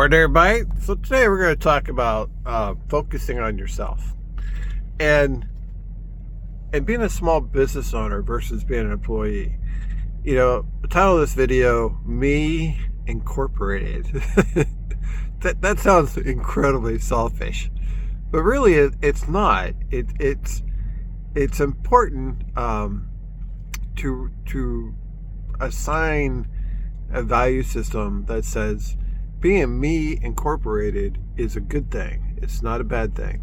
Morning, everybody. So today we're going to talk about focusing on yourself and being a small business owner versus being an employee. You know, the title of this video, Me Incorporated. that sounds incredibly selfish, but really it's not. It's important to assign a value system that says being me incorporated is a good thing. It's not a bad thing.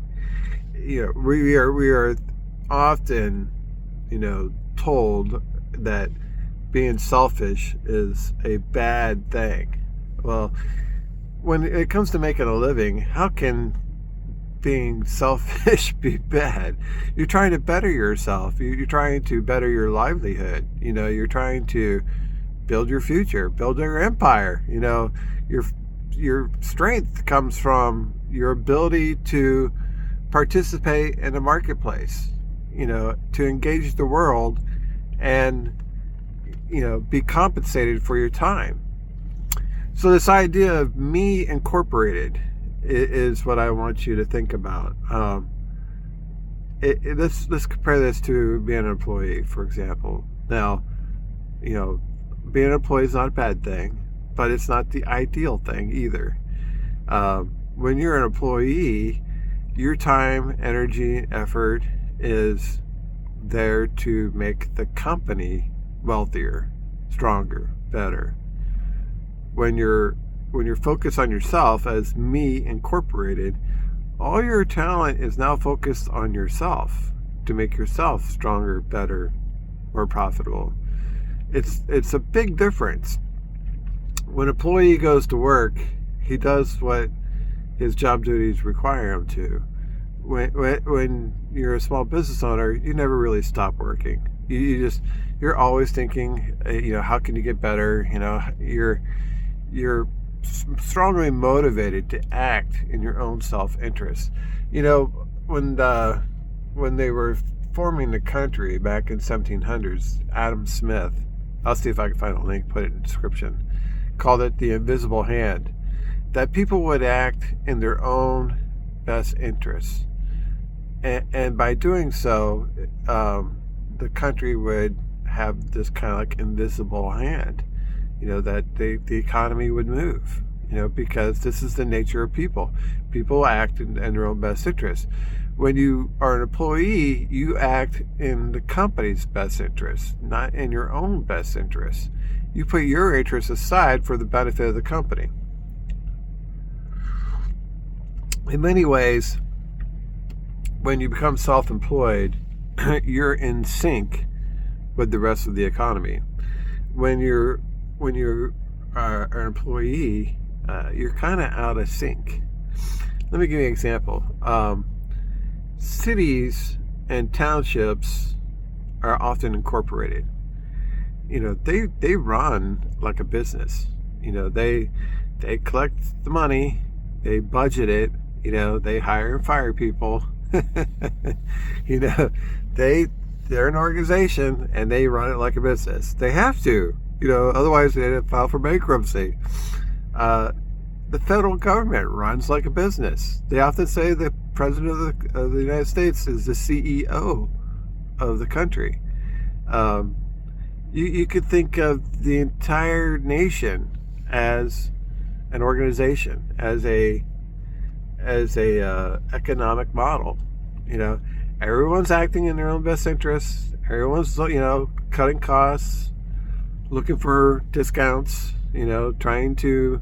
You know, we are often, told that being selfish is a bad thing. Well, when it comes to making a living, how can being selfish be bad? You're trying to better yourself. You're trying to better your livelihood. You're trying to build your future, build your empire. Your strength comes from your ability to participate in the marketplace, to engage the world and, be compensated for your time. So this idea of me incorporated is what I want you to think about. Let's compare this to being an employee, for example. Now, being an employee is not a bad thing, but it's not the ideal thing either. When you're an employee, your time, energy, effort is there to make the company wealthier, stronger, better. When you're focused on yourself as me incorporated, all your talent is now focused on yourself to make yourself stronger, better, more profitable. It's a big difference. When an employee goes to work, he does what his job duties require him to. When you're a small business owner, you never really stop working. You're always thinking, how can you get better? You're strongly motivated to act in your own self-interest. When they were forming the country back in 1700s, Adam Smith, I'll see if I can find a link, put it in the description, called it the invisible hand, that people would act in their own best interests. And by doing so, the country would have this kind of like invisible hand, that the economy would move, because this is the nature of people. People act in their own best interests. When you are an employee, you act in the company's best interest, not in your own best interest. You put your interests aside for the benefit of the company. In many ways, when you become self-employed, you're in sync with the rest of the economy. When you are an employee, you're kind of out of sync. Let me give you an example. Cities and townships are often incorporated. They run like a business. They collect the money, they budget it, they hire and fire people. They're an organization and they run it like a business. They have to, otherwise they'd file for bankruptcy. The federal government runs like a business. They often say the president of the United States is the CEO of the country. You could think of the entire nation as an organization, as a economic model. Everyone's acting in their own best interests. Everyone's cutting costs, looking for discounts, trying to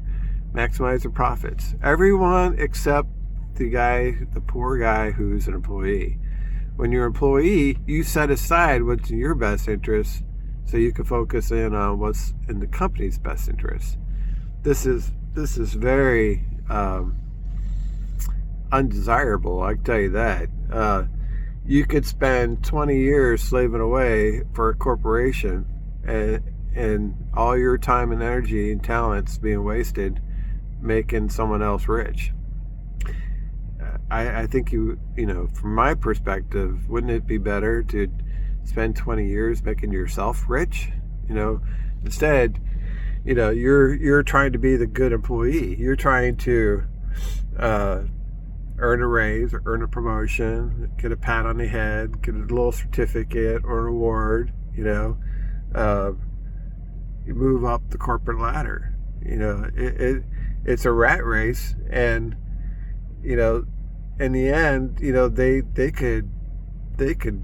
maximize their profits. Everyone except the poor guy who's an employee. When you're an employee, you set aside what's in your best interest so you can focus in on what's in the company's best interest. This is very undesirable, I can tell you that. You could spend 20 years slaving away for a corporation and all your time and energy and talents being wasted making someone else rich. I think from my perspective, wouldn't it be better to spend 20 years making yourself rich? Instead, You're trying to be the good employee. You're trying to uh, earn a raise or earn a promotion, get a pat on the head, get a little certificate or an award. Uh, you move up the corporate ladder. It's a rat race, and in the end, they could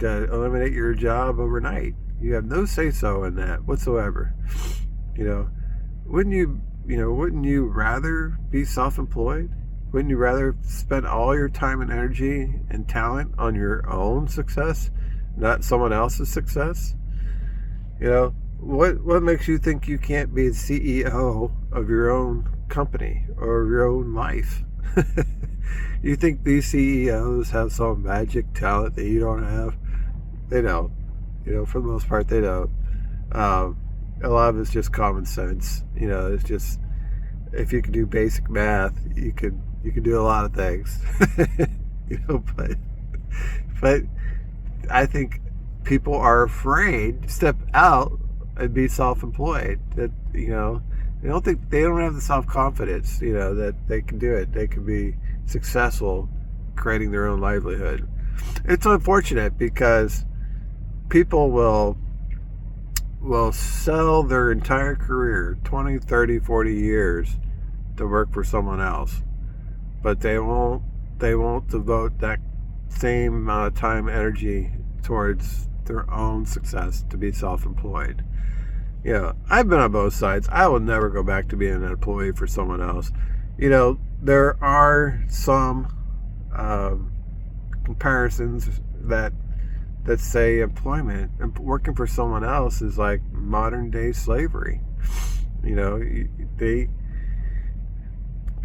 eliminate your job overnight. You have no say so in that whatsoever. You know, wouldn't you rather be self-employed? Wouldn't you rather spend all your time and energy and talent on your own success, not someone else's success? What makes you think you can't be the CEO of your own company or your own life? You think these CEOs have some magic talent that you don't have? They don't. For the most part, they don't. A lot of it's just common sense. It's just, if you can do basic math, you can do a lot of things. But I think people are afraid to step out and be self-employed. That they don't have the self-confidence. That they can do it. They can be successful creating their own livelihood. It's unfortunate because people will sell their entire career, 20, 30, 40 years, to work for someone else, but they won't devote that same amount of time and energy towards their own success to be self-employed. I've been on both sides. I will never go back to being an employee for someone else. There are some comparisons that say employment and working for someone else is like modern day slavery. It's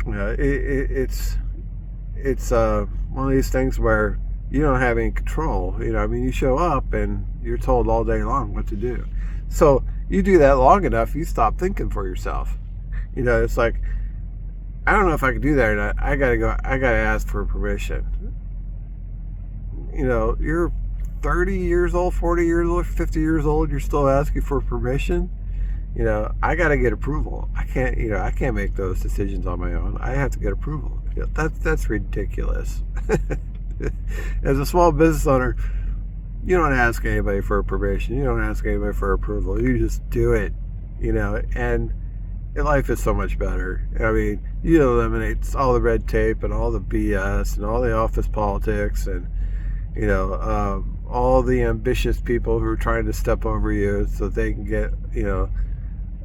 one of these things where you don't have any control. You show up and you're told all day long what to do. So you do that long enough, you stop thinking for yourself. It's like, I don't know if I can do that or not. I gotta ask for permission. You're 30 years old, 40 years old, 50 years old, you're still asking for permission. I gotta get approval. I can't make those decisions on my own. I have to get approval. That's ridiculous. As a small business owner, you don't ask anybody for permission. You don't ask anybody for approval. You just do it. And life is so much better. You eliminate all the red tape and all the BS and all the office politics and all the ambitious people who are trying to step over you so they can get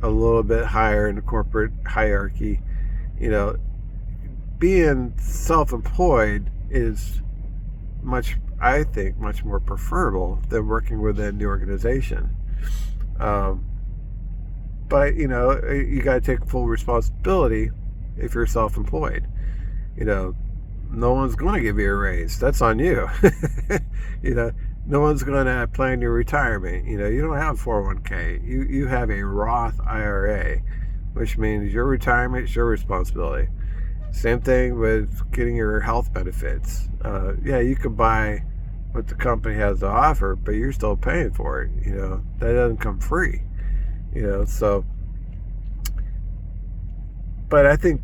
a little bit higher in the corporate hierarchy. Being self-employed is I think much more preferable than working within the organization. But you got to take full responsibility if you're self-employed. No one's going to give you a raise. That's on you. No one's going to plan your retirement. You don't have 401k. You have a Roth IRA, which means your retirement is your responsibility. Same thing with getting your health benefits. You could buy what the company has to offer, but you're still paying for it. That doesn't come free. So. But I think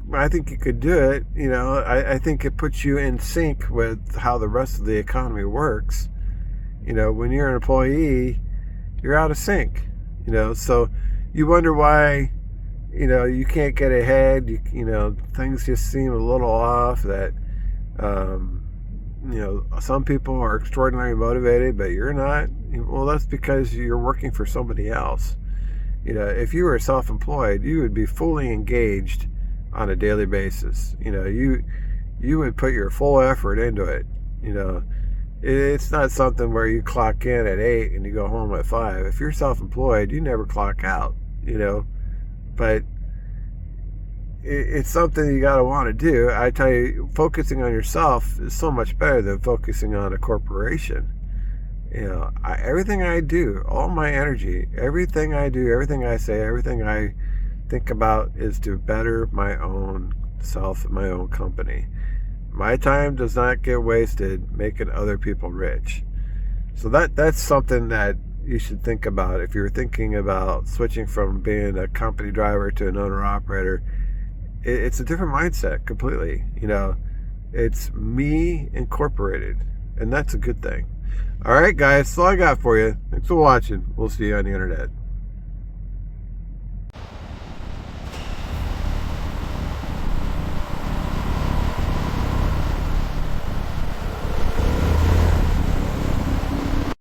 you could do it. I think it puts you in sync with how the rest of the economy works. When you're an employee, you're out of sync. So you wonder why, you can't get ahead. Things just seem a little off. That, some people are extraordinarily motivated, but you're not. Well, that's because you're working for somebody else. If you were self-employed, you would be fully engaged on a daily basis. You would put your full effort into it. It's not something where you clock in at 8 and you go home at 5. If you're self-employed, you never clock out. But it's something you got to want to do. I tell you, focusing on yourself is so much better than focusing on a corporation. Everything I do, all my energy, everything I do, everything I say, everything I think about is to better my own self and my own company. My time does not get wasted making other people rich. So that's something that you should think about. If you're thinking about switching from being a company driver to an owner operator, it's a different mindset completely. It's me incorporated, and that's a good thing. All right, guys, that's all I got for you. Thanks for watching. We'll see you on the internet.